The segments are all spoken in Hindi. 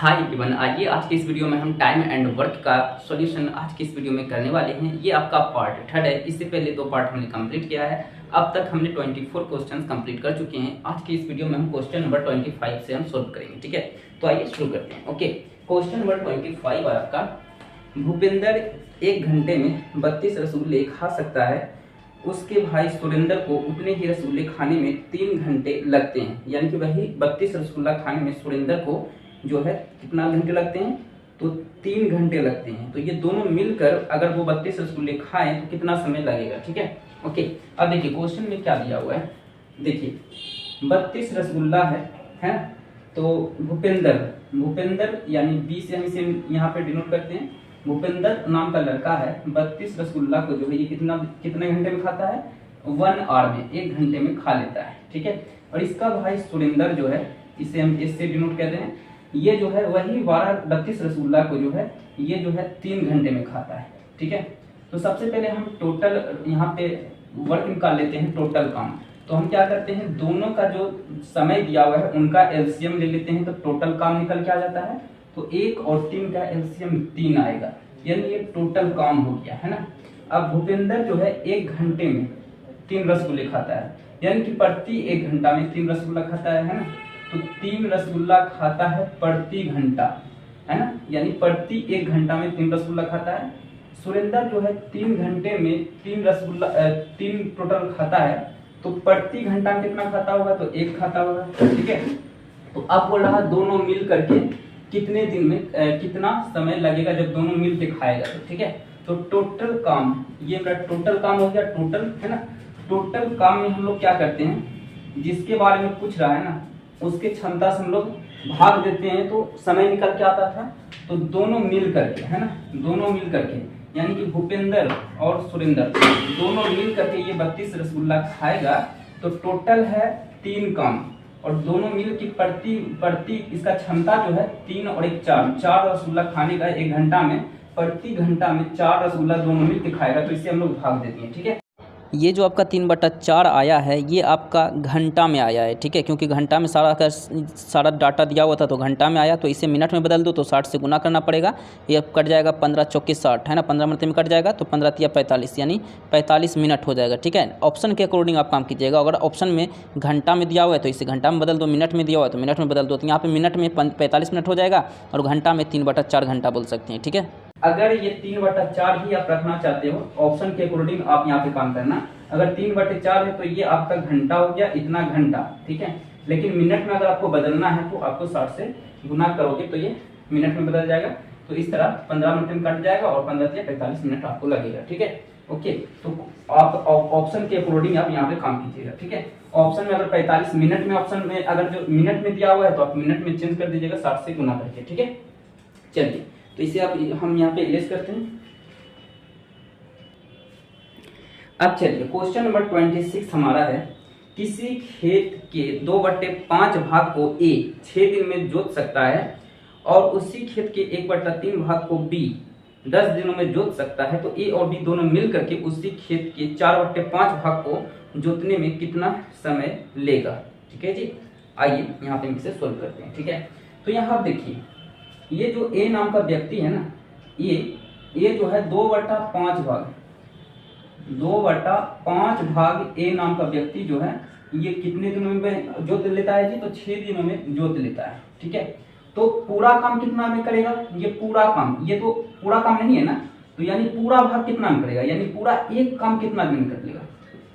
हाय एवरीवन, आइए आज की इस वीडियो में हम टाइम एंड वर्क का सॉल्यूशन आज की इस वीडियो में करने वाले हैं। ये आपका पार्ट थर्ड है। इससे पहले 2 पार्ट हमने कंप्लीट किया है। अब तक हमने 24 क्वेश्चंस कंप्लीट कर चुके हैं। आज की इस वीडियो में हम क्वेश्चन नंबर 25 से हम सोल्व करेंगे। ठीक है, तो आइए शुरू करते हैं। ओके, क्वेश्चन नंबर 25 है आपका। भूपेंद्र 1 घंटे में 32 रसगुल्ले खा सकता है। उसके भाई सुरेंद्र को उतने ही रसगुल्ले खाने में 3 घंटे लगते हैं। यानी कि वही 32 रसगुल्ला खाने में सुरेंद्र को जो है कितना घंटे लगते हैं, तो 3 घंटे लगते हैं। तो ये दोनों मिलकर अगर वो 32 रसगुल्ले खाएं तो कितना समय लगेगा। ठीक है, ओके। अब देखिए क्वेश्चन में क्या दिया हुआ है। देखिए 32 रसगुल्ला है ना। तो भूपेंद्र यानी बी से हम इसे यहाँ पे डिनोट करते हैं। भूपेंद्र नाम का लड़का है, 32 रसगुल्ला को जो है ये कितने घंटे में खाता है, 1 आवर में, 1 घंटे में खा लेता है। ठीक है, और इसका भाई सुरेंद्र जो है, इसे हम इससे डिनोट कर रहे हैं, ये जो है वही 32 रसगुल्ला को जो है ये जो है 3 घंटे में खाता है। ठीक है, तो सबसे पहले हम टोटल यहाँ पे वर्क निकाल लेते हैं, टोटल काम। तो हम क्या करते हैं, दोनों का जो समय दिया हुआ है उनका एलसीएम ले लेते हैं, तो टोटल काम निकल के आ जाता है। तो 1 और 3 का एलसीएम 3 आएगा, यानी ये टोटल काम हो गया है ना। अब भूपेंद्र जो है 1 घंटे में 3 रसगुल्ले खाता है, यानी कि प्रति 1 घंटा में 3 रसगुल्ला खाता है ना। तो 3 रसगुल्ला खाता है प्रति घंटा, है ना, यानी प्रति 1 घंटा में 3 रसगुल्ला खाता है। सुरेंद्र जो है 3 घंटे में 3 टोटल खाता है, तो प्रति घंटा में कितना खाता होगा, तो 1 खाता होगा। ठीक है, तो अब बोल रहा दोनों मिल करके कितने दिन में कितना समय लगेगा जब दोनों मिल के खाएगा। तो ठीक है, तो टोटल काम, ये मेरा टोटल काम हो गया, टोटल है ना। टोटल काम में हम लोग क्या करते हैं, जिसके बारे में पूछ रहा है ना उसके क्षमता से हम लोग भाग देते हैं, तो समय निकल के आता था। तो दोनों मिल करके, है ना, दोनों मिल करके, यानी कि भूपेंद्र और सुरेंद्र दोनों मिल करके ये 32 रसगुल्ला खाएगा। तो टोटल है 3 काम, और दोनों मिल की प्रति इसका क्षमता जो है 3 और 1 4 रसगुल्ला खाने का 1 घंटा में, प्रति घंटा में 4 रसगुल्ला दोनों मिल के खाएगा। तो इसे हम लोग भाग देते हैं। ठीक है, ये जो आपका 3/4 आया है ये आपका घंटा में आया है। ठीक है, क्योंकि घंटा में सारा डाटा दिया हुआ था तो घंटा में आया। तो इसे मिनट में बदल दो तो 60 से गुना करना पड़ेगा। ये अब कट जाएगा 15 चौके 60, है ना, 15 मिनट में कट जाएगा। तो 15 तिया 45, यानी 45 मिनट हो जाएगा। ठीक है, ऑप्शन के अकॉर्डिंग आप काम कीजिएगा। अगर ऑप्शन में घंटा में दिया हुआ है तो इसे घंटा में बदल दो, मिनट में दिया हुआ है तो मिनट में बदल दो। तो यहाँ पे मिनट में 45 मिनट हो जाएगा और घंटा में 3/4 घंटा बोल सकते हैं। ठीक है, अगर ये 3/4 ही आप रखना चाहते हो, ऑप्शन के अकॉर्डिंग आप यहाँ पे काम करना। अगर 3/4 है तो ये आपका घंटा हो गया, इतना घंटा। ठीक है, लेकिन मिनट में अगर आपको बदलना है तो आपको 60 से गुना करोगे तो ये मिनट में बदल जाएगा। तो इस तरह 15 मिनट में कट जाएगा और 15 या 45 मिनट आपको लगेगा। ठीक है, ओके। तो आप ऑप्शन के अकॉर्डिंग आप यहाँ पे काम कीजिएगा। ठीक है, ऑप्शन में अगर 45 मिनट में, ऑप्शन में अगर जो मिनट में दिया हुआ है तो आप मिनट में चेंज कर दीजिएगा 60 से गुना करके। ठीक है, चलिए तो इसे हम यहाँ पे इरेज करते हैं। अब चलिए क्वेश्चन नंबर 26 हमारा है। किसी खेत के 2/5 भाग को ए 6 दिन में जोत सकता है और उसी खेत के 1/3 भाग को बी 10 दिनों में जोत सकता है। तो ए और बी दोनों मिल करके उसी खेत के 4/5 भाग को जोतने में कितना समय लेगा। ठीक है जी, आइए यहाँ पे इसे सोल्व करते हैं। ठीक है, तो यहाँ आप देखिए, ये जो ए नाम का व्यक्ति है ना, ये जो है 2/5 भाग ए नाम का व्यक्ति जो है ये कितने दिनों में जोत लेता है जी, तो 6 दिनों में जोत लेता है। ठीक है, तो पूरा काम कितना में करेगा, ये पूरा काम, ये तो पूरा काम नहीं है ना, तो यानी पूरा भाग कितना में करेगा, यानी पूरा एक काम कितना दिन में कर लेगा।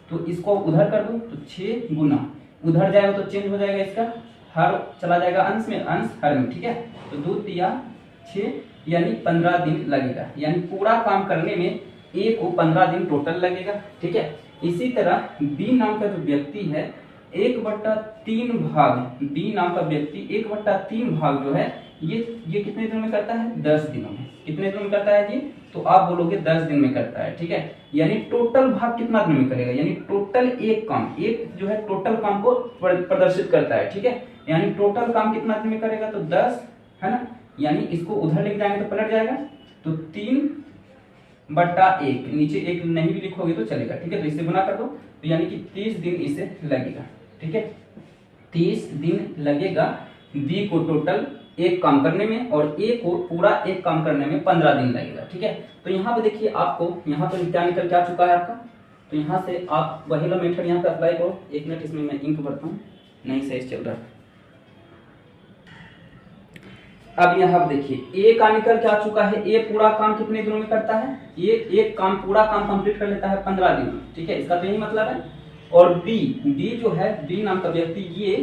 तो इसको उधर कर दो तो 6 गुना, उधर जाएगा तो चेंज हो जाएगा, इसका हर चला जाएगा अंश में, अंश हर में। ठीक है, तो 2 तिया 6, यानी 15 दिन लगेगा, यानी पूरा काम करने में ए को 15 दिन टोटल लगेगा। ठीक है, इसी तरह बी नाम का जो व्यक्ति है 1/3 भाग, बी नाम का व्यक्ति 1/3 भाग जो है ये कितने दिनों में करता है, 10 दिनों में। कितने दिनों में करता है जी, तो आप बोलोगे 10 दिन में करता है। ठीक है, यानी टोटल भाग कितना दिन में करेगा, यानी टोटल एक काम, एक जो है टोटल काम को प्रदर्शित करता है। ठीक है, यानी टोटल काम कितना दिन में करेगा, तो 10, है ना, यानी इसको उधर लेके जाएंगे तो पलट जाएगा। तो 3/1, नीचे 1 नहीं भी लिखोगे तो चलेगा। ठीक है, तो इसे गुना कर दो, तो यानी कि 30 दिन इसे लगेगा। ठीक है, 30 दिन लगेगा बी को टोटल एक काम करने में, और ए को पूरा एक काम करने में 15 दिन लगेगा। ठीक है, तो यहाँ पे देखिए आपको यहाँ पे क्या निकल के आ चुका है आपका, तो यहाँ से आप वही वाला मेथड यहाँ पे अप्लाई करो। 1 मिनट इसमें मैं इंक भरता हूँ, नहीं सही चल रहा है। अब यहाँ पे देखिए ए का निकल के आ चुका है। ए पूरा काम कितने दिनों में करता है, ये एक काम पूरा काम कंप्लीट कर लेता है 15 दिन में। ठीक है, इसका तो यही मतलब है। और बी जो है, बी नाम का व्यक्ति, ये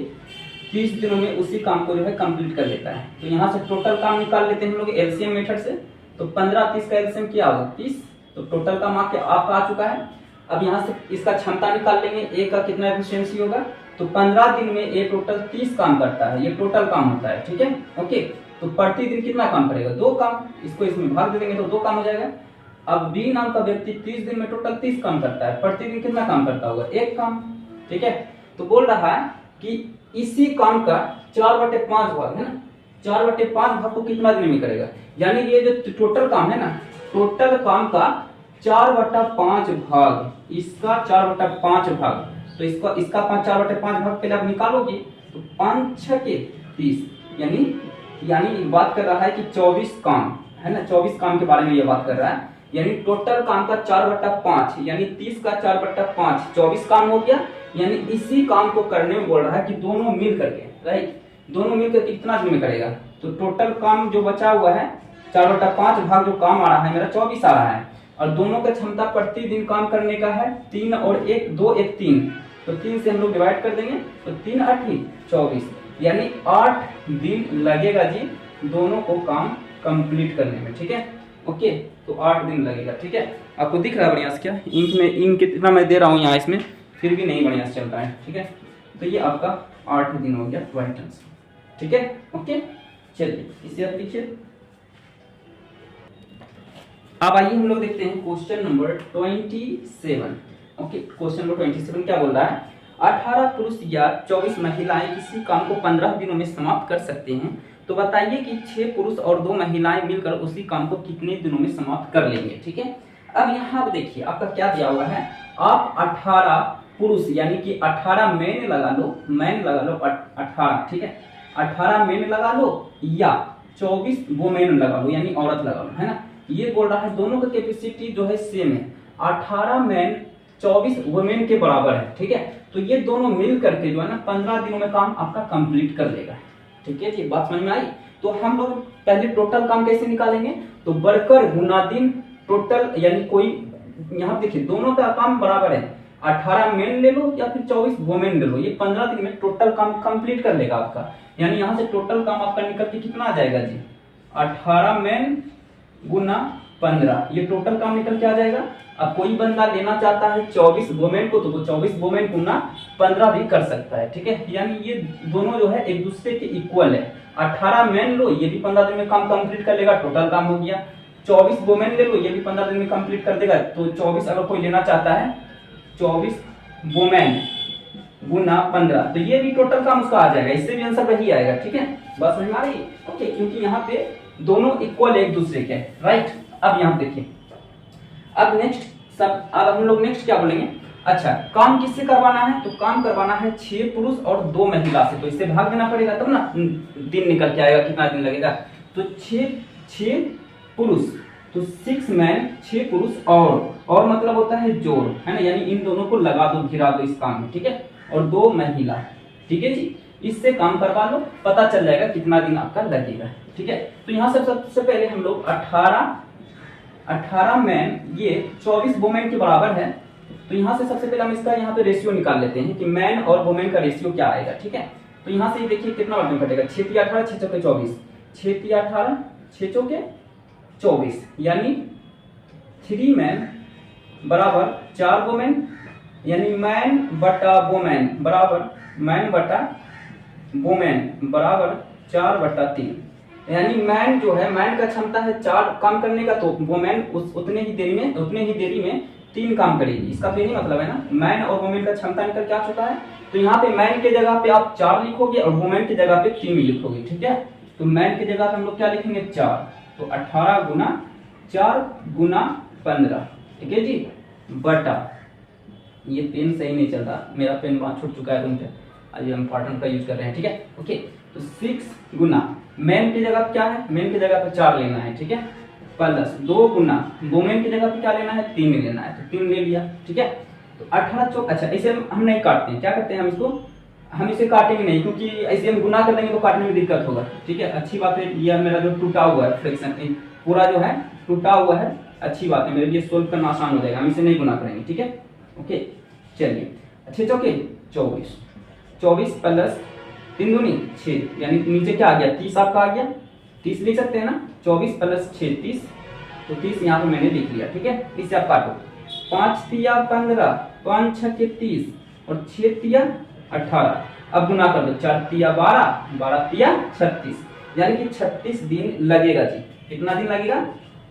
30 दिनों में उसी काम को जो है कंप्लीट कर लेता है। तो यहाँ से टोटल काम निकाल लेते हैं हम लोग एलसीएम मेथड से। तो 15 30 का एलसीएम क्या होगा 30, तो टोटल काम आपका आ चुका है। अब यहाँ से इसका क्षमता निकाल लेंगे, ए का कितना एफिशिएंसी होगा। तो 15 दिन में ए टोटल 30 काम करता है, ये टोटल काम होता है। ठीक है, ओके। तो प्रतिदिन कितना काम करेगा, 2 काम। इसको इसमें भाग दे देंगे तो 2 काम हो जाएगा। अब बी नाम का व्यक्ति 30 दिन में टोटल 30 काम करता है, प्रतिदिन कितना काम करता होगा, 1 काम। ठीक है, तो बोल रहा है कि इसी काम का 4/5 भाग है ना, 4/5 भाग को कितना दिन में करेगा। यानी ये जो टोटल काम है ना, टोटल काम का 4/5 भाग, इसका 4/5 भाग। तो इसका 4/5 भाग पहले आप निकालोगे तो 5 6 के 30, यानी बात कर रहा है कि 24 काम है ना, 24 काम के बारे में ये बात कर रहा है। यानी टोटल काम का 4/5, यानी 30 का 4/5 24 काम हो गया। यानी इसी काम को करने में बोल रहा है कि दोनों मिल करके, राइट, दोनों मिल करके कितना दिन में करेगा। तो टोटल काम जो बचा हुआ है 4/5 भाग जो काम आ रहा है मेरा 24 आ रहा है, और दोनों का क्षमता प्रतिदिन काम करने का है 3 और 1 2 1 3। तो 3 से हम लोग डिवाइड कर देंगे, तो 3 8 24, यानी 8 दिन लगेगा जी दोनों को काम कंप्लीट करने में। ठीक है, ओके, तो 8 दिन लगेगा। ठीक है, आपको दिख रहा है बढ़िया से क्या, इंक कितना मैं दे रहा हूँ यहाँ इसमें, फिर भी नहीं बढ़िया से चल रहा है। ठीक है, तो ये आपका 8 दिन हो गया 12 टन। ठीक है, ओके, चलिए इसे आप लिखिए। अब आइए हम लोग देखते हैं question number 27। Okay, question number 27 क्या बोल रहा है, 18 पुरुष या 24 महिलाएं किसी काम को 15 दिनों में समाप्त कर सकते हैं, तो बताइए कि 6 पुरुष और 2 महिलाएं मिलकर उसी काम को कितने दिनों में समाप्त कर लेंगे। ठीक है, अब यहाँ देखिए आपका क्या दिया हुआ है, आप 18 पुरुष यानी कि 18 मैन लगा लो 18। ठीक है, 18 मैन लगा लो या 24 वुमेन लगा लो, यानी औरत लगा लो, है ना। ये बोल रहा है दोनों का कैपेसिटी जो है सेम है, 18 मैन 24 वुमेन के बराबर है। ठीक है, तो ये दोनों मिल करके जो है ना 15 दिनों में काम आपका कंप्लीट कर लेगा। ठीक है, ये बात समझ में आई। तो हम लोग पहले टोटल काम कैसे निकालेंगे, तो बढ़कर गुना दिन टोटल, यानी कोई यहाँ देखिए दोनों का काम बराबर है, 18 मेन ले लो या फिर 24 वुमेन ले लो, ये 15 दिन में टोटल काम कंप्लीट कर लेगा आपका। यानी यहाँ से टोटल काम आपका निकल के कितना आ जाएगा जी, 18 मेन गुना 15, ये टोटल काम निकल के आ जाएगा। अब कोई बंदा लेना चाहता है 24 वुमेन को, तो वो 24 वुमेन गुना 15 भी कर सकता है। ठीक है, यानी ये दोनों जो है एक दूसरे के इक्वल है। 18 मैन लो, ये भी 15 दिन में काम कंप्लीट कर लेगा, टोटल काम हो गया। 24 वुमेन ले लो, ये भी 15 दिन में कंप्लीट कर देगा। तो 24 अगर कोई लेना चाहता है 24 वुमेन गुना 15, तो ये भी टोटल काम उसका आ जाएगा, इससे भी आंसर वही आएगा। ठीक है, बस समझ में आ रही है। ओके, क्योंकि यहाँ पे दोनों इक्वल एक दूसरे के, राइट। अब यहाँ देखिए, अब हम लोग नेक्स्ट क्या बोलेंगे, अच्छा काम किससे करवाना है, तो काम करवाना है 6 पुरुष और 2 महिला से। तो इससे भाग देना पड़ेगा तब ना दिन निकल के आएगा, कितना दिन लगेगा। तो 6 पुरुष, तो 6 मैन 6 पुरुष और मतलब होता है जोड़, है ना, यानी इन दोनों को लगा दो, घिरा दो इस काम में। ठीक है, और 2 महिला। ठीक है जी, इससे काम करवा लो, पता चल जाएगा कितना दिन आपका लगेगा। ठीक है, तो यहाँ से सबसे पहले हम लोग 18 मैन ये 24 वुमेन के बराबर है। तो यहाँ से सबसे पहले हम इसका यहाँ पे रेशियो निकाल लेते हैं कि मैन और वुमेन का रेशियो क्या आएगा। ठीक है, तो यहाँ से देखिए कितना वर्ग कटेगा, 6 × 18 6 × 24, 6 × 18 6 × 24, यानी 3 मैन बराबर 4 वुमेन, यानी मैन बटा वुमेन बराबर मैन बटा वुमेन बराबर 4/3। यानी मैन जो है, मैन का क्षमता है 4 काम करने का, तो वुमेन उतने ही देरी में 3 काम करेगी। इसका तो यही मतलब है ना, मैन और वुमेन का क्षमता निकल के आ चुका है। तो यहाँ पे मैन के जगह पे आप 4 लिखोगे और वुमेन की जगह पे 3 लिखोगे। ठीक है, तो मैन की जगह पे हम लोग क्या लिखेंगे 4, तो 18 गुना 4 गुना 15। ठीक है जी, बटा, ये पेन सही नहीं चल रहा, मेरा पेन वहां छूट चुका है रूम पे, आज हम पार्टनर का यूज कर रहे हैं। ठीक है, ओके, तो 6 गुना मेन की जगह क्या है, मेन की जगह पे 4 लेना है, ठीक है, प्लस 2 गुना वोमेन की जगह पे क्या लेना है, 3 लेना है, तो 3 ले लिया, ठीक है। तो 18 चौक, अच्छा इसे हम नहीं काटते हैं, क्या करते हैं हम इसको, हम इसे काटेंगे नहीं, क्योंकि ऐसे हम गुना कर देंगे तो काटने में दिक्कत होगा, ठीक है। अच्छी बात है, यह मेरा जो टूटा हुआ है फ्रैक्शन पूरा जो है टूटा हुआ है, अच्छी बात है, मेरे लिए सोल्व करना आसान हो जाएगा, हम इसे नहीं गुना करेंगे, ठीक है, ओके। चलिए, अच्छे चौके 24, 24 प्लस 3 दूनी 6, यानी नीचे क्या आ गया, 30 आपका आ गया, 30 लिख सकते हैं ना, 24 प्लस 6 30, तो 30 यहाँ पे मैंने लिख लिया, ठीक है। इससे आप काटो, 5 तिया 15, 5 छके 30 और 6 तिया 18, अब गुना कर दो, 4 तिया 12, 12 तिया 36, यानी कि 36 दिन लगेगा जी। कितना दिन लगेगा,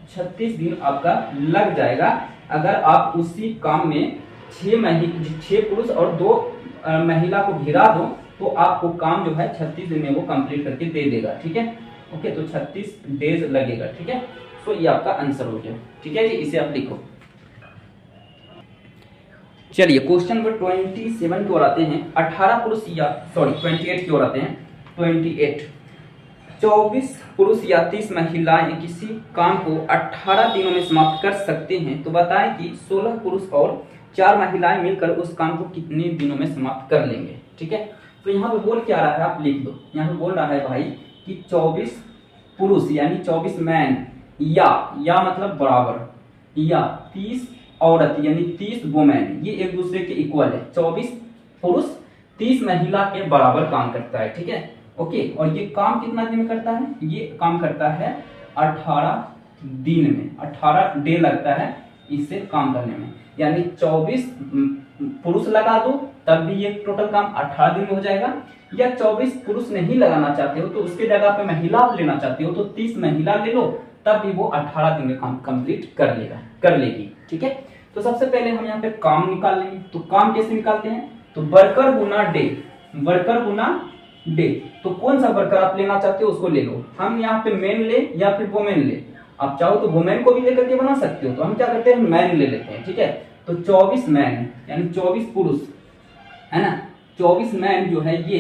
36 दिन आपका लग जाएगा, अगर आप उसी काम में 6 पुरुष और 2 महिला को भिड़ा दो, तो आपको काम जो है 36 दिन में वो कंप्लीट करके दे देगा, ठीक है, ओके। तो 36 डेज लगेगा, ठीक है। तो ये आपका आंसर हो गया, ठीक है जी, इसे आप लिखो। चलिए क्वेश्चन नंबर 27 की ओर आते हैं। 18 पुरुष या 28 की ओर आते हैं। 28, 24 पुरुष या 30 महिलाएं किसी काम को 18 दिनों में समाप्त कर सकते हैं, तो बताएं कि 16 पुरुष और 4 महिलाएं मिलकर उस काम को कितने दिनों में समाप्त कर लेंगे, ठीक है। तो यहाँ पे बोल क्या रहा है, आप लिख दो, यहाँ पे बोल रहा है भाई कि 24 पुरुष यानी 24 मैन या मतलब बराबर, या 30 औरत यानी 30 वुमेन, ये एक दूसरे के इक्वल है। 24 पुरुष 30 महिला के बराबर काम करता है, ठीक है, ओके। और ये काम कितना दिन में करता है, ये काम करता है 18 दिन में, 18 डे लगता है इससे काम करने में, यानी 24 पुरुष लगा दो तब भी ये टोटल काम 18 दिन में हो जाएगा, या 24 पुरुष नहीं लगाना चाहते हो तो उसके जगह पे महिला लेना चाहते हो तो 30 महिला ले लो, तब भी वो 18 दिन में काम कंप्लीट कर लेगी, ठीक है। तो सबसे पहले हम यहाँ पे काम निकाल लेंगे, तो काम कैसे निकालते हैं, तो वर्कर गुना डे, वर्कर गुना डे, तो कौन सा वर्कर आप लेना चाहते हो उसको ले लो। हम यहाँ पे मेन ले या फिर वुमेन ले, आप चाहो तो वुमेन को भी लेकर के बना सकते हो, तो हम क्या करते हैं, मैन ले लेते हैं, ठीक है। तो 24 मैन यानी 24 पुरुष है ना, 24 मैन जो है ये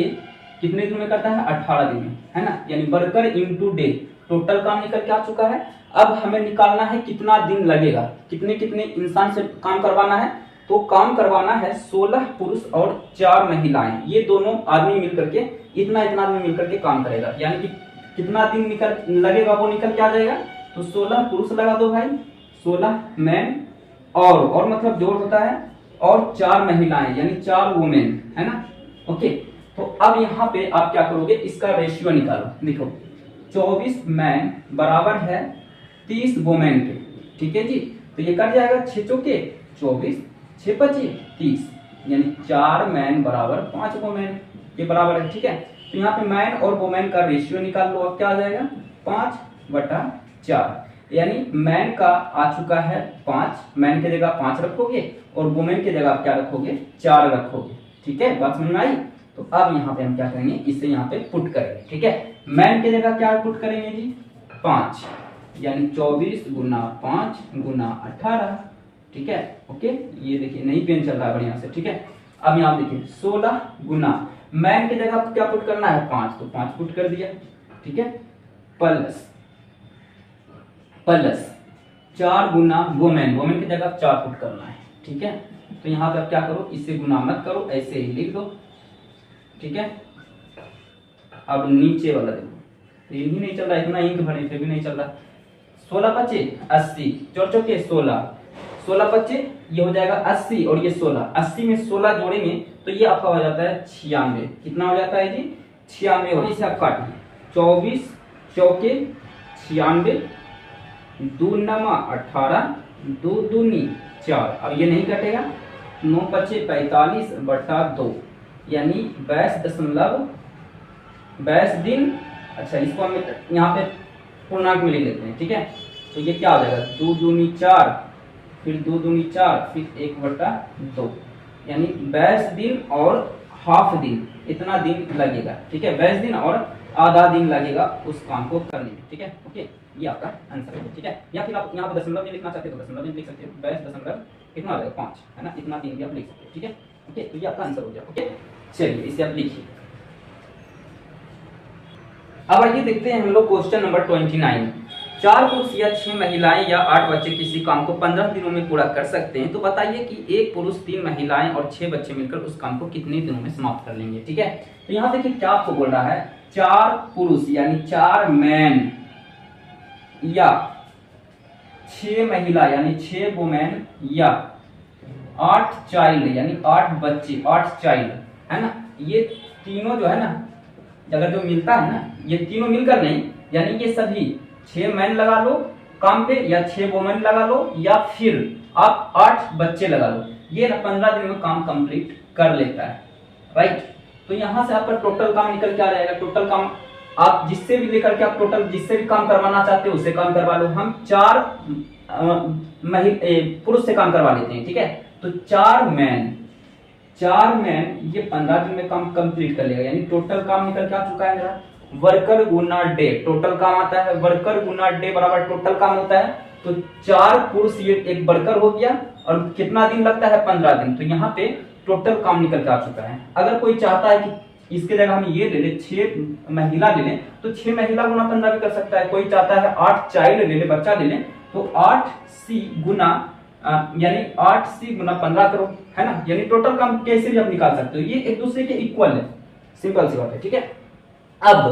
कितने दिन में करता है, 18 दिन में, है ना, यानी वर्कर इनटू डे, टोटल काम निकल के आ चुका है। अब हमें निकालना है कितना दिन लगेगा, कितने कितने इंसान से काम करवाना है, तो काम करवाना है 16 पुरुष और 4 महिलाएं, ये दोनों आदमी मिलकर के इतना आदमी मिलकर के काम करेगा, यानी कि कितना दिन निकल लगेगा वो निकल के आ जाएगा। तो 16 पुरुष लगा दो भाई, 16 मैन और मतलब जोड़ होता है, और 4 महिलाएं यानी 4 वुमेन, है ना, ओके। तो अब यहाँ पे आप क्या करोगे, इसका रेशियो निकालो, देखो 24 मैन बराबर है 30 वुमेन के, ठीक है जी। तो ये कट जाएगा 6 चौके 24, 6 25 30, यानी 4 मैन बराबर 5 वुमेन के बराबर है, ठीक है। तो यहाँ पे मैन और वुमेन का रेशियो निकाल लो, अब क्या आ जाएगा 5/4, यानी मैन का आ चुका है 5, मैन की जगह 5 रखोगे और वुमेन की जगह आप क्या रखोगे, 4 रखोगे, ठीक है, बात समझ में आई। तो अब यहाँ पे हम क्या करेंगे, इसे यहाँ पे पुट करेंगे, ठीक है। मैन की जगह क्या पुट करेंगे जी, 5, यानी 24 गुना 5 गुना 18, ठीक है, ओके। ये देखिए नहीं पेन चल रहा है बढ़िया से, ठीक है। अब यहाँ देखिए 16 गुना मैन की जगह क्या पुट करना है, 5, तो 5 पुट कर दिया, ठीक है, प्लस 4 गुना वुमेन, वुमेन की जगह 4 पुट करना है, ठीक है। तो यहाँ पे आप क्या करो, इससे गुना मत करो, ऐसे ही लिख दो, ठीक है। अब नीचे वाला देखो, ये भी नहीं चल रहा, इतना इंक भरे फिर भी नहीं चल रहा। 16 25 80, 4 चौके 16, 16 25 ये हो जाएगा 80 और ये 16, 80 में 16 जोड़ेंगे तो ये आपका हो जाता है 96, कितना हो जाता है जी, 96। और इसे आप काटिए, 24 चौके 96, 2 नमा 18, 2 दूनी 4, अब ये नहीं कटेगा, 9 25 45/2, यानी 22 दिन। अच्छा इसको हम यहाँ पे पूर्णांक में लिख लेते हैं, ठीक है। तो ये क्या हो जाएगा, 2 दूनी 4, फिर 2 दूनी 4, फिर 1/2, यानी 22 दिन और हाफ दिन, इतना दिन लगेगा, ठीक है। 22 दिन और आधा दिन लगेगा उस काम को करने में, ठीक है, ओके। ये आपका आंसर है, ठीक है। या फिर आप यहाँ पर दशमलव में लिखना चाहते हो तो दशमलव में लिख सकते हो, 22 कितना हो जाएगा 5, है ना, इतना दिन भी आप लिख सकते हो, ठीक है, ओके। तो ये आपका आंसर हो जाएगा, ओके। चलिए इसे आप लिखिए। अब आइए देखते हैं हम लोग क्वेश्चन नंबर 29। 4 पुरुष या 6 महिलाएं या 8 बच्चे किसी काम को 15 दिनों में पूरा कर सकते हैं, तो बताइए कि 1 पुरुष 3 महिलाएं और 6 बच्चे मिलकर उस काम को कितने दिनों में समाप्त कर लेंगे। ठीक है, तो यहाँ देखिए क्या आपको बोल रहा है, 4 पुरुष यानी 4 मैन या 6 महिला यानी 6 वुमेन या 8 चाइल्ड यानी 8 बच्चे 8 चाइल्ड, है ना। ये तीनों जो है ना, अगर जो मिलता है ना, ये तीनों मिलकर नहीं, यानी ये सभी 6 मैन लगा लो काम पे या 6 वुमेन लगा लो या फिर आप 8 बच्चे लगा लो, ये 15 दिन में काम कंप्लीट कर लेता है, राइट। तो यहां से आपका टोटल काम निकल के आ जाएगा। टोटल काम आप जिससे भी लेकर के आप टोटल जिससे भी काम करवाना चाहते हो उससे काम करवा लो। हम 4 पुरुष से काम करवा लेते हैं, ठीक है। तो 4 मैन ये 15 दिन में काम कंप्लीट कर लेगा, यानी टोटल काम निकल के आ चुका है मेरा। वर्कर गुना डे, टोटल काम आता है, वर्कर गुना डे बराबर टोटल काम होता है। तो 4 पुरुष ये एक वर्कर हो गया, और कितना दिन लगता है, 15 दिन। तो यहाँ पे टोटल काम निकल के आ चुका है। अगर कोई चाहता है कि इसके जगह हम ये ले लें 6 महिला ले लें, तो 6 महिला गुना 15 भी कर सकता है। कोई चाहता है 8 चाइल्ड ले ले, बच्चा ले लें, तो 8C गुना यानी 8C गुना 15 करो, है ना। यानी टोटल काम कैसे भी आप निकाल सकते हो, ये एक दूसरे के इक्वल है, सिंपल सी बात है, ठीक है। अब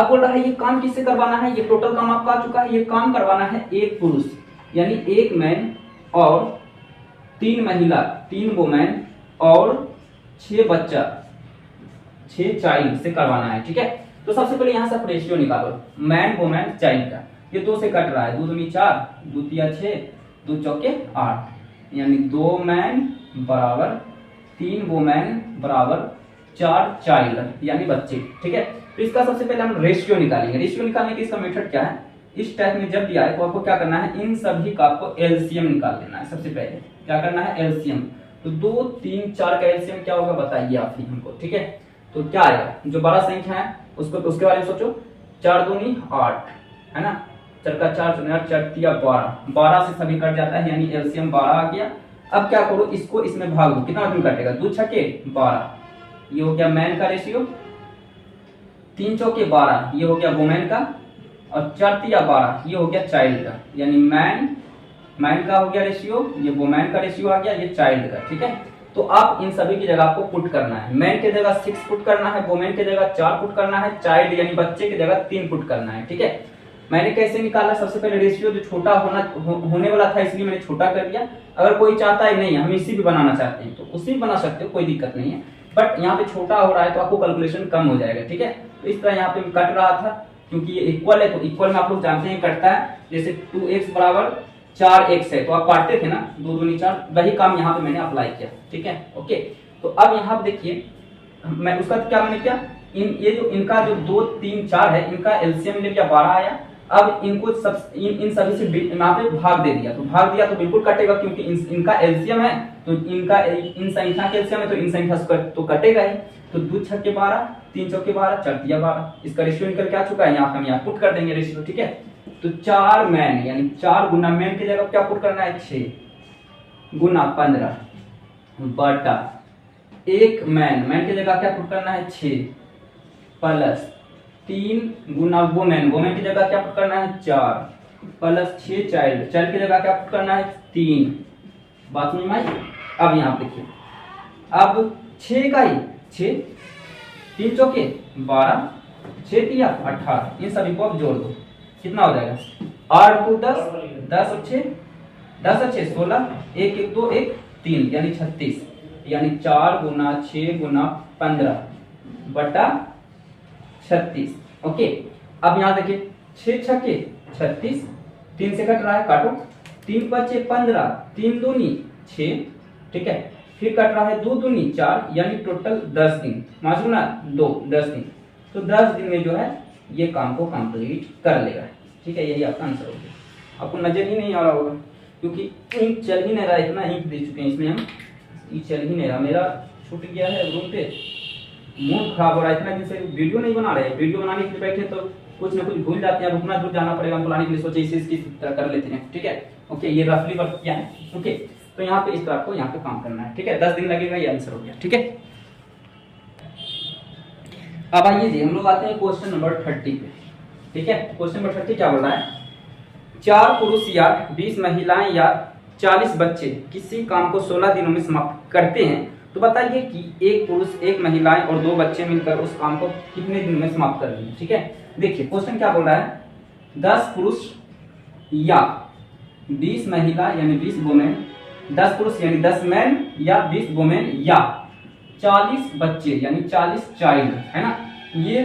बोल रहा है ये काम किससे करवाना है, ये टोटल काम आपका आ चुका है। ये काम करवाना है 1 पुरुष यानी 1 मैन और 3 महिला 3 वुमेन और 6 बच्चा 6 चाइल्ड से करवाना है, ठीक है। तो सबसे पहले यहाँ से आप रेशियो निकालो, मैन वुमेन चाइल्ड का। ये 2 से कट रहा है, 2 दूनी 4, 2 तिया 6, 2 चौके 8, यानी 2 मैन बराबर 3 वुमेन बराबर 4 चाइल्ड यानी बच्चे, ठीक है। तो इसका सबसे पहले हम रेशियो निकालेंगे। रेशियो निकालने के इसका मेथड क्या है, इस टाइप में जब दिया है तो आपको क्या करना है, इन सभी का आपको एलसीएम निकाल लेना है। सबसे पहले क्या करना है, एलसीएम। तो 2, 3, 4 का एलसीएम क्या होगा बताइए आप ही हमको, ठीक है। तो क्या आएगा, जो बड़ा संख्या है उसको उसके बारे में सोचो। 4 दूनी 8, है ना, 4 का 4 4 तिया 12 से सभी कट जाता है, यानी एलसीएम 12 आ गया। अब क्या करो, इसको इसमें भाग दो, कितना दिन कटेगा, 2 छके 12, ये हो गया मैन का रेशियो। 3 चौके 12, ये हो गया वुमेन का, और 4 तिया 12, ये हो गया चाइल्ड का, यानी मैन का हो गया रेशियो, ये वुमेन का रेशियो आ गया, ये चाइल्ड का, ठीक है। तो आप इन सभी की जगह आपको पुट करना है। मैन के जगह 6 पुट करना है, वुमेन के जगह 4 पुट करना है, चाइल्ड यानी बच्चे की जगह 3 पुट करना है, ठीक है। मैंने कैसे निकाला, सबसे पहले रेशियो जो छोटा होने वाला था इसलिए मैंने छोटा कर दिया। अगर कोई चाहता है नहीं हम इसी भी बनाना चाहते हैं तो उसी भी बना सकते हो, कोई दिक्कत नहीं है, बट यहाँ पे छोटा हो रहा है तो आपको कैलकुलेशन कम हो जाएगा, ठीक है। तो इस तरह यहाँ पे कट रहा था, क्योंकि ये इक्वल है, तो इक्वल में आप लोग जानते हैं कटता है। जैसे 2x बराबर 4x है तो आप काटते थे ना, 2 दूनी 4, वही काम यहाँ पे मैंने अप्लाई किया, ठीक है, ओके। तो अब यहाँ पे देखिए, मैं उसका क्या मैंने किया, ये जो इनका जो 2, 3, 4 है, इनका एलसीएम ले लिया, 12 आया। अब इनको इन सभी से यहाँ पे भाग दे दिया, तो भाग दिया तो बिल्कुल कटेगा, क्योंकि इनका एलसीएम है, तो इनका इन संख्या के एलसीएम है, तो इन संख्या से तो कटेगा ही। तो 2 छक्के 12, 3 चौके 12, 4 तिया 12, इसका रेशियो निकल के आ चुका है। यहाँ पे हम यहाँ पुट कर देंगे रेशियो, ठीक है। तो 4 मैन यानी 4 गुना मैन की जगह क्या पुट करना है, 6 गुना 15 बटा 1 मैन की जगह क्या पुट करना है, 6 प्लस 3 गुना वुमेन की जगह क्या पुट करना है, 4 प्लस 6 चाइल्ड की जगह क्या पुट करना है, 3। बात समझ में आई। अब यहाँ देखिए, अब 6 का ही 6, 3 चौके 12, 6 तिया 18, इन सभी को अब जोड़ दो, कितना हो जाएगा, 8 2 10, 10 और 6 16, 1 1 2 1 3 यानी 36, यानी 4 गुना 6 गुना 15 बटा 36, ओके। अब यहाँ देखिए 6 छक्के 36, 3 से कट रहा है, काटो, 3 बचे 15, 3 दूनी 6, ठीक है। फिर कट रहा है 2 दूनी 4, यानी टोटल 10 दिन, मालूम ना 2 10 दिन। तो 10 दिन में जो है ये काम को कंप्लीट कर लेगा, ठीक है। यही आपका आंसर होगा। आपको नजर ही नहीं आ रहा होगा क्योंकि इंक चल ही नहीं रहा, इतना इंक दे चुके हैं इसमें हम, ये चल ही नहीं रहा। मेरा छूट गया है रूम पे, मूड खराब हो रहा है, इतना दिन से वीडियो नहीं बना रहे। वीडियो बनाने के लिए बैठे तो कुछ ना कुछ भूल जाते हैं, रुकना दूर जाना पड़ेगा बुलाने के लिए, सोचे इसे इसकी तरह कर लेते हैं, ठीक है, ओके। ये रफली वर्क किया है, ओके। तो यहाँ पे इस तरह आपको यहाँ पे काम करना है, ठीक है। 10 दिन लगेगा, ये आंसर हो गया, ठीक है। अब आइए जी हम लोग आते हैं क्वेश्चन नंबर 30 पे। ठीक है, क्वेश्चन नंबर 30 क्या बोल रहा है, 4 पुरुष या 20 महिलाएं या 40 बच्चे किसी काम को 16 दिनों में समाप्त करते हैं, तो बताइए कि एक पुरुष, एक महिलाएं और 2 बच्चे मिलकर उस काम को कितने दिन में समाप्त कर देंगे। ठीक है, देखिए क्वेश्चन क्या बोल रहा है, 10 पुरुष या 20 महिला यानी 20 वुमेन, 10 पुरुष यानी 10 मैन या 20 वुमेन या 40 बच्चे यानी 40 चाइल्ड, है ना। ये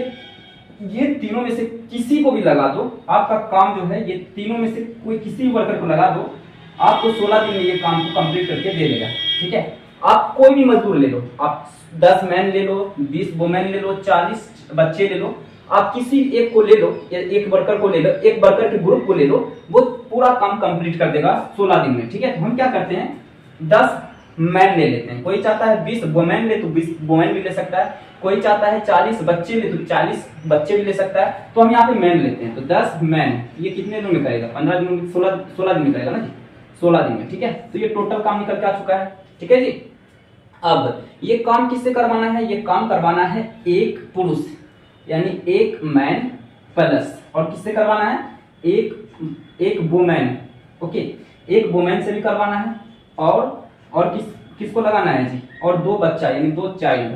तीनों में से किसी को भी लगा दो, आपका काम जो है ये तीनों में से कोई किसी वर्कर को लगा दो, आपको 16 दिन में ये काम को कंप्लीट करके दे देगा। ठीक है, आप कोई भी मजदूर ले लो, आप 10 मैन ले लो, 20 वुमेन ले लो, 40 बच्चे ले लो, आप किसी एक को ले लो, एक वर्कर को ले लो, एक वर्कर के ग्रुप को ले लो, वो पूरा काम कंप्लीट कर देगा 16 दिन में। ठीक है, तो हम क्या करते हैं, 10 मैन ले लेते हैं, कोई चाहता है 20 वुमेन ले तो 20 वुमेन भी ले सकता है, कोई चाहता है 40 बच्चे ले तो 40 बच्चे भी ले सकता है। तो हम यहाँ पे मैन लेते हैं, तो 10 मैन ये कितने दिन में करेगा, 15 दिन में, 16 दिन में करेगा ना जी, 16 दिन में। ठीक है, तो ये टोटल काम निकल के आ चुका है। ठीक है जी, अब ये काम किससे करवाना है, ये काम करवाना है एक पुरुष यानी एक मैन प्लस, और किससे करवाना है, एक वुमेन। ओके, एक वुमेन से भी करवाना है, और किसको लगाना है जी, और 2 बच्चा यानी 2 चाइल्ड,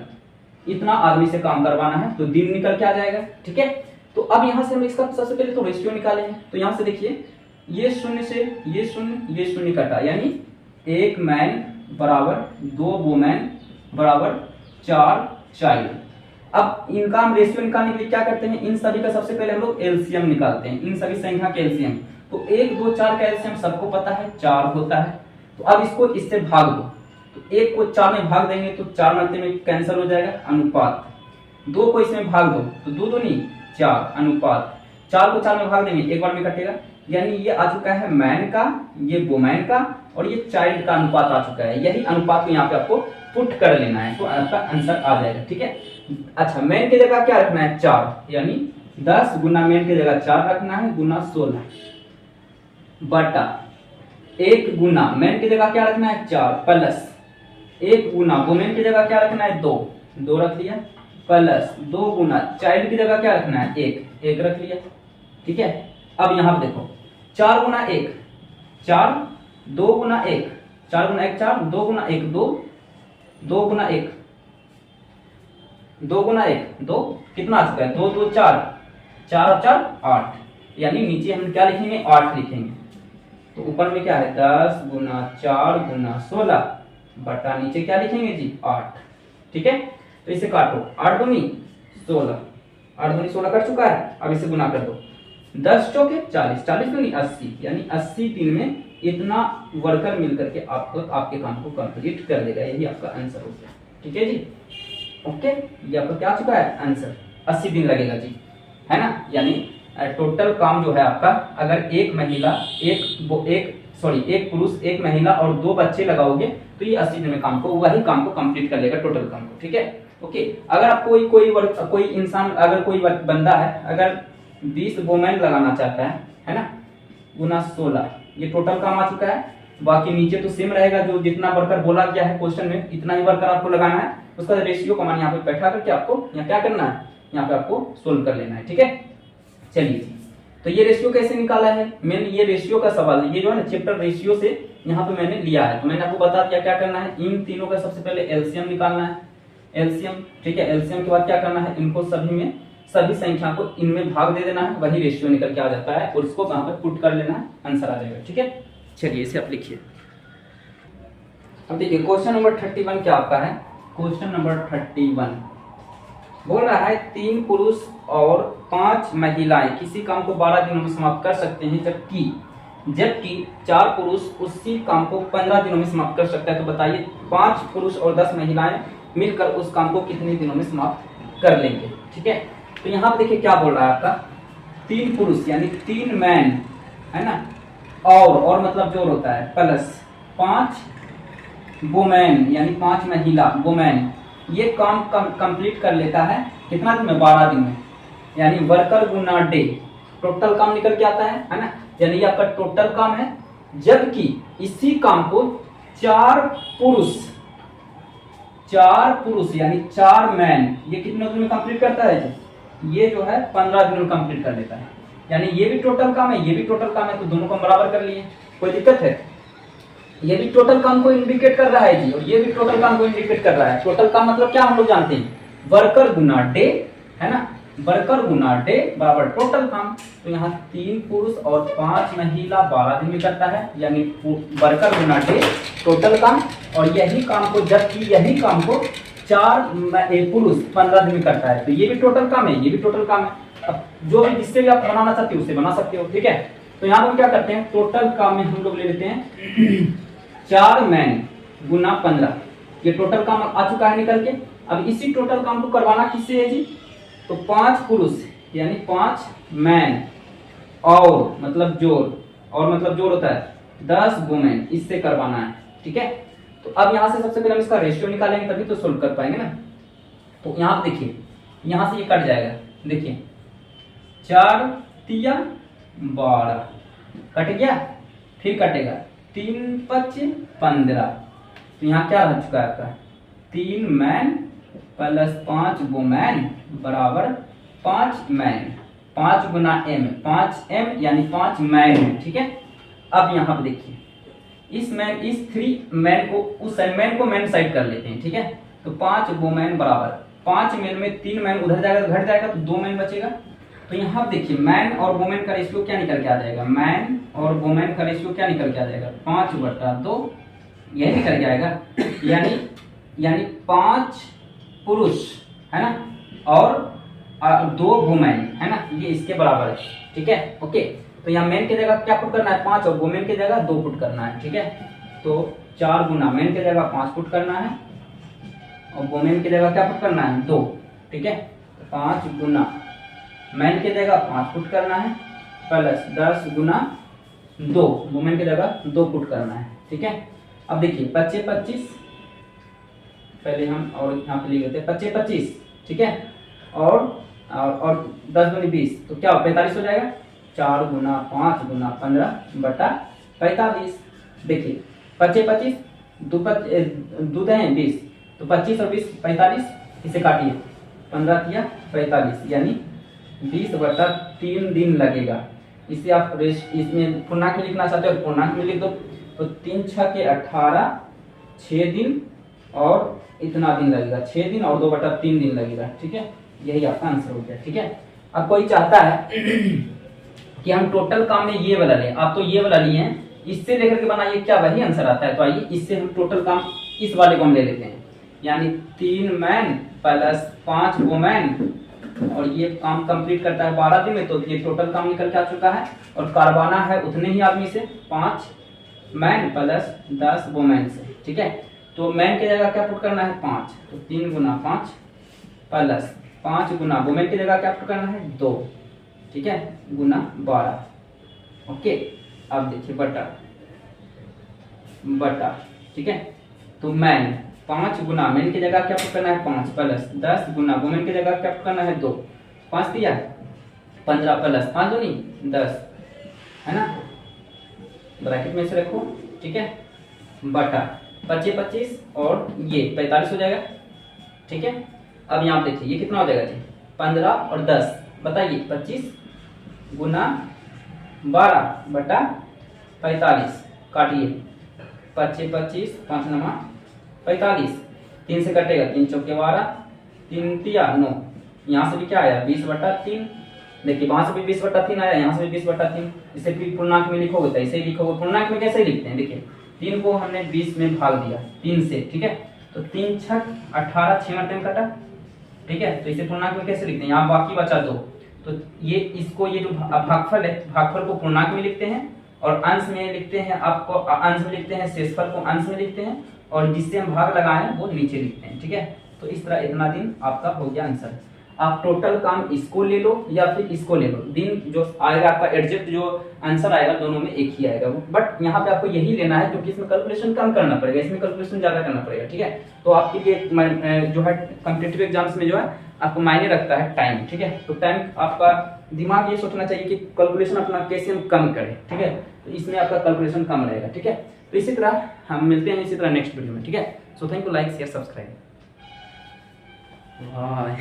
इतना आदमी से काम करवाना है, तो दिन निकल के आ जाएगा। ठीक है, तो अब यहाँ से हम इसका सबसे पहले तो रेशियो निकालेंगे। तो यहाँ से देखिए, ये शून्य से ये शून्य कटा, यानी एक मैन बराबर 2 वुमेन बराबर 4 चाइल्ड। अब इनका हम रेशियो निकालने के लिए क्या करते हैं, इन सभी का सबसे पहले हम लोग एलसीएम निकालते हैं, इन सभी संख्या के एलसीएम। तो 1 2 4 का एलसीएम सबको पता है 4 होता है, तो अब इसको इससे भाग दो, तो 1 को 4 में भाग देंगे तो 4 मरते में कैंसिल हो जाएगा, अनुपात। 2 को इसमें भाग दो तो 2 दूनी 4, अनुपात। 4 को 4 में भाग देंगे, एक बार में कटेगा, यानी ये आ चुका है मैन का, ये वुमेन का और ये चाइल्ड का अनुपात आ चुका है। यही अनुपात को यहाँ पे आपको पुट कर लेना है, तो आपका आंसर आ जाएगा। ठीक है, अच्छा मैन की जगह क्या रखना है, 4, यानी 10 गुना मैन की जगह 4 रखना है, गुना 16 बटा 1 गुना मैन की जगह क्या रखना है 4 प्लस 1 गुना वुमेन की जगह क्या रखना है 2 रख लिया, प्लस 2 गुना चाइल्ड की जगह क्या रखना है 1 रख लिया। ठीक है, अब यहाँ पे देखो 4 गुना 1 4, 2 गुना 1 4 गुना 1 4, 2 गुना 1 2, 2 गुना 1 2 गुना 1 2, कितना आ चुका है 2 2 4, 4 और 4 8, यानी नीचे हम क्या लिखेंगे 8 लिखेंगे। तो ऊपर में क्या है 10 गुना 4 गुना 16 बटा नीचे क्या लिखेंगे जी 8। ठीक है, तो इसे काटो, 8 दूनी 16, 8 दूनी 16 कट चुका है। अब इसे गुना कर दो, 10 चौके 40, 40 दूनी 80, यानी 80 दिन में इतना वर्कर मिलकर के आपको आपके काम को कंप्लीट कर देगा। यही आपका आंसर हो गया। ठीक है जी, ओके, ये आपका क्या आ चुका है आंसर, 80 दिन लगेगा जी, है ना। यानी टोटल काम जो है आपका, अगर एक पुरुष एक महिला और 2 बच्चे लगाओगे तो ये 80 दिन में काम को, वही काम को कंप्लीट कर लेगा, टोटल काम को। ठीक है, ओके। अगर आप कोई इंसान, अगर कोई बंदा है, अगर 20 वुमेन लगाना चाहता है ना, गुना 16, ये टोटल काम आ चुका है। बाकी नीचे तो सेम रहेगा, जो जितना वर्कर बोला गया है क्वेश्चन में इतना ही वर्कर आपको लगाना है। उसका रेशियो कमान यहाँ पे बैठा करके आपको यहाँ क्या करना है, यहाँ पे आपको सोल्व कर लेना है। ठीक है, चलिए, तो ये रेशियो कैसे निकाला है, मैंने ये रेशियो का सवाल, ये जो है ना चैप्टर रेशियो से यहाँ पे मैंने लिया है। तो मैंने आपको बता दिया क्या करना है, इन तीनों का सबसे पहले एलसीएम निकालना है, एलसीएम। ठीक है, एलसीएम के बाद क्या करना है, इनको सभी संख्या को इनमें भाग दे देना है, वही रेशियो निकल के आ जाता है, और इसको कहाँ पर पुट कर लेना है, आंसर आ जाएगा। ठीक है, चलिए इसे आप लिखिए। अब देखिए क्वेश्चन नंबर 31 क्या आपका है, क्वेश्चन नंबर 31 बोल रहा है 3 पुरुष और 5 महिलाएं किसी काम को 12 दिनों में समाप्त कर सकते हैं, जबकि 4 पुरुष उसी काम को 15 दिनों में समाप्त कर सकता है। तो बताइए 5 पुरुष और 10 महिलाएं मिलकर उस काम को कितने दिनों में समाप्त कर लेंगे। ठीक है, तो यहाँ पे देखिए क्या बोल रहा है आपका, 3 पुरुष यानी 3 मैन, है ना, और मतलब जोड़ होता है, प्लस 5 वुमेन यानी 5 महिला वुमेन, ये काम कंप्लीट कर लेता है कितना दिन में, 12 दिन में, यानी वर्कर गुना डे, टोटल काम निकल के आता है ना, यानी ये आपका टोटल काम है। जबकि इसी काम को 4 पुरुष 4 पुरुष यानी 4 मैन ये कितने दिन में कंप्लीट करता है जी? ये जो है 15 दिन में कंप्लीट कर लेता है। यानी ये भी टोटल काम है, ये भी टोटल काम है, तो दोनों को बराबर कर लिए। कोई दिक्कत है? ये भी टोटल काम को इंडिकेट कर रहा है जी, और ये भी टोटल काम को इंडिकेट कर रहा है। टोटल काम मतलब क्या हम लोग जानते हैं, वर्कर गुना डे, है ना, वर्कर गुना डे बराबर टोटल काम। तो यहाँ 3 पुरुष और 5 महिला 12 दिन में करता है, यानी वर्कर गुना डे टोटल काम। और यही काम को, जबकि यही काम को 4 पुरुष 15 दिन में करता है, तो ये भी टोटल काम है, ये भी टोटल काम है। अब जो भी जिससे भी आप बनाना चाहते हो उससे बना सकते हो, ठीक है। तो यहाँ हम क्या करते हैं, टोटल काम में हम लोग ले लेते हैं 4 मैन गुना 15, ये टोटल काम आ चुका है निकल के। अब इसी टोटल काम को करवाना किससे है जी, तो 5 पुरुष यानी 5 मैन और मतलब जोड़, और मतलब जोड़ होता है 10 वुमेन, इससे करवाना है, ठीक है। तो अब यहाँ से सबसे पहले हम इसका रेशियो निकालेंगे, तभी तो सोल्व कर पाएंगे ना। तो यहाँ पे देखिए, यहाँ से ये कट जाएगा, देखिए 4 तिया 12 कट गया, फिर कटेगा 3 5 15। तो यहाँ क्या रह चुका है आपका, 3 मैन प्लस 5 वुमेन बराबर 5 मैन, 5 गुना एम, 5 एम यानी 5 मैन है, ठीक है। अब यहाँ पे देखिए, इस 3 मैन को, उस मैन को मैन साइड कर लेते हैं, ठीक है। तो 5 वुमेन बराबर 5 मैन में 3 मैन उधर जाएगा तो घट जाएगा, तो 2 मैन बचेगा। तो यहाँ देखिए मैन और वुमेन का रेशियो क्या निकल के आ जाएगा, मैन और वुमेन का रेशियो क्या निकल के आ जाएगा, 5/2 यही निकल के आएगा। यानी 5 पुरुष है ना और 2 वुमेन है ना, ये इसके बराबर है, ठीक है, ओके। तो यहाँ मैन की जगह क्या पुट करना है 5, और वुमेन की जगह 2 पुट करना है, ठीक है। तो 4 गुना मैन की जगह 5 पुट करना है, और वुमेन की जगह क्या पुट करना है 2, ठीक है। 5 गुना मैन की जगह 5 पुट करना है, प्लस 10 गुना 2 वुमेन की जगह 2 पुट करना है, ठीक है। अब देखिए 25 पहले हम और यहाँ पे लिख देते हैं 25, ठीक है। और 10 दूनी 20, तो क्या 45 हो जाएगा। 4 गुना 5 गुना 15 बटा 45। देखिए 25 दूध है 20, तो 25 और 20 45, इसे काटिए 15 किया 45, यानी 20/3 दिन लगेगा। इसे आप इसमें पूर्णांक में लिखना चाहते हो पूर्णांक में लिख दो, तो 3 6 के 18, 6 दिन और इतना दिन लगेगा, 6 दिन और 2/3 दिन लगेगा, ठीक है। यही आपका आंसर हो गया, ठीक है। अब कोई चाहता है कि हम टोटल काम में ये वाला लें, आप तो ये वाला लिए हैं, इससे लेकर के बनाइए, क्या वही आंसर आता है। तो आइए इससे हम टोटल काम इस वाले को हम ले लेते हैं, यानी 3 मैन प्लस 5 वुमेन, और ये काम कंप्लीट करता है 12 दिन में, तो ये टोटल काम निकल के आ चुका है। और करवाना है उतने ही आदमी से, 5 मैन प्लस 10 वुमेन से, ठीक है। तो मैन की जगह क्या पुट करना है 5, तो 3 गुना 5 प्लस 5 गुना वुमेन की जगह क्या पुट करना है 2, ठीक है, गुना 12, ओके। अब देखिए बटा, ठीक है। तो मैन 5 गुना मैन की जगह क्या पुट करना है 5 प्लस 10 गुना वुमेन की जगह क्या पुट करना है 2, 5 दिया 15 प्लस 5 दूनी 10, है ना, ब्रैकेट में से रखो, ठीक है, बटा 25 और ये 45 हो जाएगा, ठीक है। अब यहाँ देखिए ये कितना हो जाएगा जी 15 और 10, बताइए 25 गुना 12 बटा 45, काटिए 25 5 9 45, 3 से कटेगा 3 चौके 12, 3 तिया 9, यहाँ से भी क्या आया 20/3, देखिए वहां से भी 20/3 आया, यहाँ से भी 20/3। इसे फिर पूर्णांक में लिखोगे तो ऐसे ही लिखोगे। पूर्णांक में कैसे लिखते हैं, देखिए 3 को हमने 20 में भाग दिया 3 से, ठीक है। तो 3 6 18, 6 में कटा, ठीक है। तो इसे पूर्णांक में कैसे लिखते हैं, यहाँ बाकी बचा 2, तो ये इसको ये जो भागफल है, भागफल को पूर्णांक में लिखते हैं, और अंश में लिखते हैं, आपको अंश में लिखते हैं, शेषफल को अंश में लिखते हैं, और जिससे हम भाग लगाए हैं वो नीचे लिखते हैं, ठीक है। तो इस तरह इतना दिन आपका हो गया आंसर। आप टोटल काम इसको ले लो या फिर इसको ले लो, दिन जो आएगा आपका एग्जैक्ट जो आंसर आएगा दोनों में एक ही आएगा, बट यहाँ पे आपको यही लेना है क्योंकि इसमें कैलकुलेशन कम करना पड़ेगा, इसमें कैलकुलेशन ज्यादा करना पड़ेगा, ठीक है। तो आपके लिए जो है कॉम्पिटिटिव एग्जाम्स में जो है आपको मायने रखता है टाइम, ठीक है। तो टाइम आपका दिमाग ये सोचना चाहिए कि कैलकुलेशन अपना कैसे हम कम करें, ठीक है। तो इसमें आपका कैलकुलेशन कम रहेगा, ठीक है। तो इसी तरह हम मिलते हैं इसी तरह नेक्स्ट वीडियो में, ठीक है। So thank you, like share subscribe. वाह